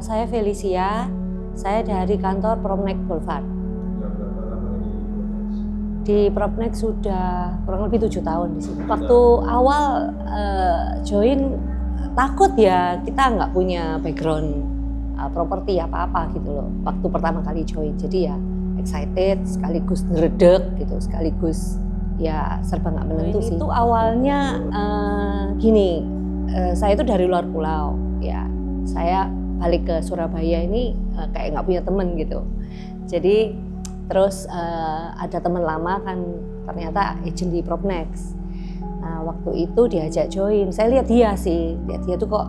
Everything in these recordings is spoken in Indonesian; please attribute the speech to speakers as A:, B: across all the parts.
A: Saya Felicia, saya dari kantor Propnex Boulevard. Di Propnex sudah kurang lebih 7 tahun di sini. Waktu awal join takut ya, kita nggak punya background properti apa-apa gitu loh. Waktu pertama kali join, jadi ya excited, sekaligus ngeredek gitu, sekaligus ya serba nggak menentu sih. Itu awalnya gini, saya itu dari luar pulau ya. Saya balik ke Surabaya ini kayak nggak punya temen gitu. Jadi terus ada teman lama kan ternyata agent di Propnex. Nah waktu itu diajak join, saya lihat dia tuh kok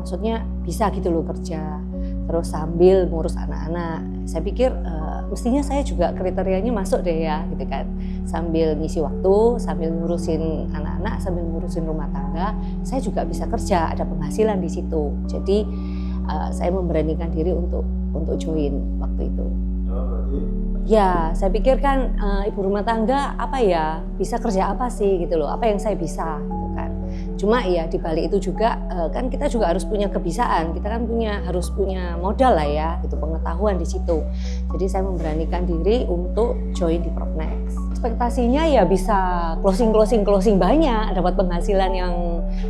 A: maksudnya bisa gitu loh kerja. Terus sambil ngurus anak-anak, saya pikir mestinya saya juga kriterianya masuk deh ya gitu kan. Sambil ngisi waktu, sambil ngurusin anak-anak, sambil ngurusin rumah tangga, saya juga bisa kerja, ada penghasilan di situ. Jadi saya memberanikan diri untuk join waktu itu. Ya, saya pikir kan ibu rumah tangga apa ya, bisa kerja apa sih gitu loh, apa yang saya bisa gitu kan. Cuma ya di balik itu juga kan kita juga harus punya kebiasaan, kita kan harus punya modal lah ya, gitu, pengetahuan di situ. Jadi saya memberanikan diri untuk join di Propnex. Ekspektasinya ya bisa closing banyak, dapat penghasilan yang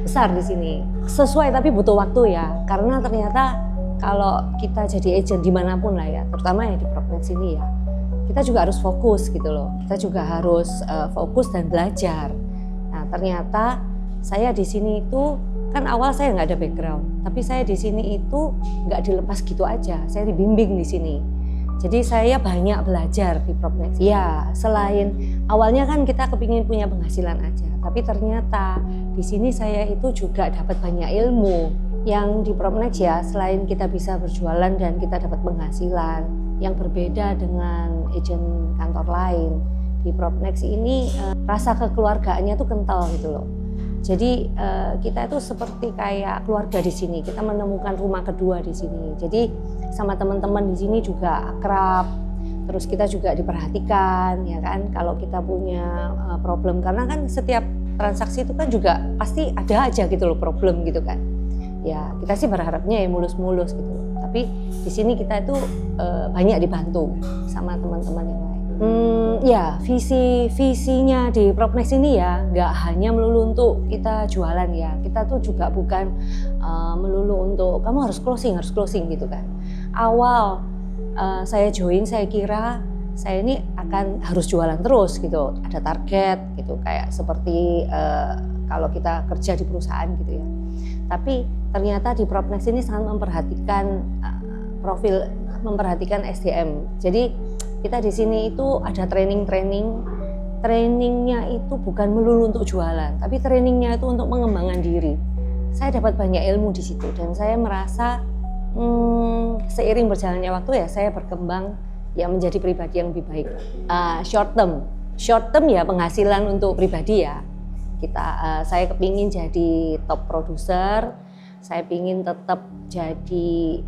A: besar di sini. Sesuai tapi butuh waktu ya, karena ternyata kalau kita jadi agent dimanapun lah ya, terutama ya di Propnex ini ya, kita juga harus fokus gitu loh. Kita juga harus fokus dan belajar. Nah ternyata saya di sini itu kan awal saya nggak ada background, tapi saya di sini itu nggak dilepas gitu aja. Saya dibimbing di sini. Jadi saya banyak belajar di Propnex. Ya selain awalnya kan kita kepingin punya penghasilan aja, tapi ternyata di sini saya itu juga dapat banyak ilmu. Yang di Propnex ya selain kita bisa berjualan dan kita dapat penghasilan yang berbeda dengan agent kantor lain, di Propnex ini rasa kekeluargaannya tuh kental gitu loh. Jadi kita itu seperti kayak keluarga di sini, kita menemukan rumah kedua di sini. Jadi sama teman-teman di sini juga akrab, terus kita juga diperhatikan ya kan. Kalau kita punya problem, karena kan setiap transaksi itu kan juga pasti ada aja gitu loh problem gitu kan. Ya kita sih berharapnya ya mulus-mulus gitu. Tapi di sini kita itu banyak dibantu sama teman-teman yang lain. Ya visinya di Propnex ini ya nggak hanya melulu untuk kita jualan ya. Kita tuh juga bukan melulu untuk kamu harus closing gitu kan. Awal saya join saya kira saya ini akan harus jualan terus gitu. Ada target gitu kayak seperti kalau kita kerja di perusahaan gitu ya. Tapi ternyata di Propnex ini sangat memperhatikan profil, memperhatikan SDM. Jadi kita di sini itu ada trainingnya itu bukan melulu untuk jualan, tapi trainingnya itu untuk mengembangkan diri. Saya dapat banyak ilmu di situ dan saya merasa seiring berjalannya waktu ya saya berkembang ya menjadi pribadi yang lebih baik. Short term ya penghasilan untuk pribadi ya. Saya kepingin jadi top produser, saya pingin tetap jadi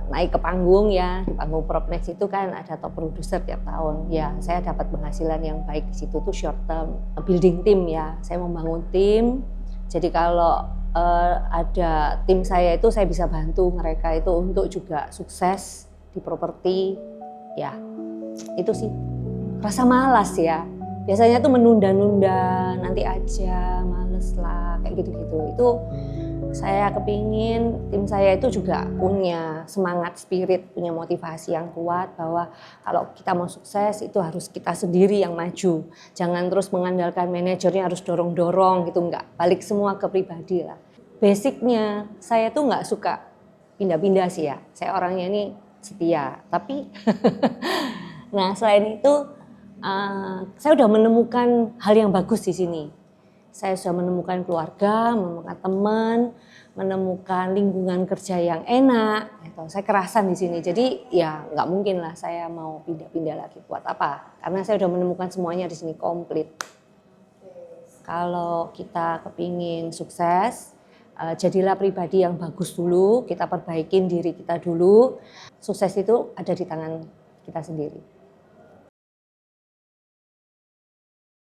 A: naik ke panggung ya. Di panggung Propnex itu kan ada top produser tiap tahun. Ya, saya dapat penghasilan yang baik di situ tuh short term. Building tim ya, saya membangun tim. Jadi kalau ada tim saya itu saya bisa bantu mereka itu untuk juga sukses di properti. Ya, itu sih. Rasa malas ya. Biasanya tuh menunda-nunda, nanti aja, males lah, kayak gitu-gitu. Itu saya kepingin tim saya itu juga punya semangat, spirit, punya motivasi yang kuat bahwa kalau kita mau sukses itu harus kita sendiri yang maju. Jangan terus mengandalkan manajernya harus dorong-dorong gitu, enggak. Balik semua ke pribadi lah. Basicnya saya tuh nggak suka pindah-pindah sih ya. Saya orangnya ini setia, tapi nah selain itu saya sudah menemukan hal yang bagus di sini. Saya sudah menemukan keluarga, menemukan teman, menemukan lingkungan kerja yang enak. Gitu. Saya kerasan di sini, jadi ya nggak mungkin lah saya mau pindah-pindah lagi. Buat apa? Karena saya sudah menemukan semuanya di sini komplit. Kalau kita kepingin sukses, jadilah pribadi yang bagus dulu, kita perbaikin diri kita dulu. Sukses itu ada di tangan kita sendiri.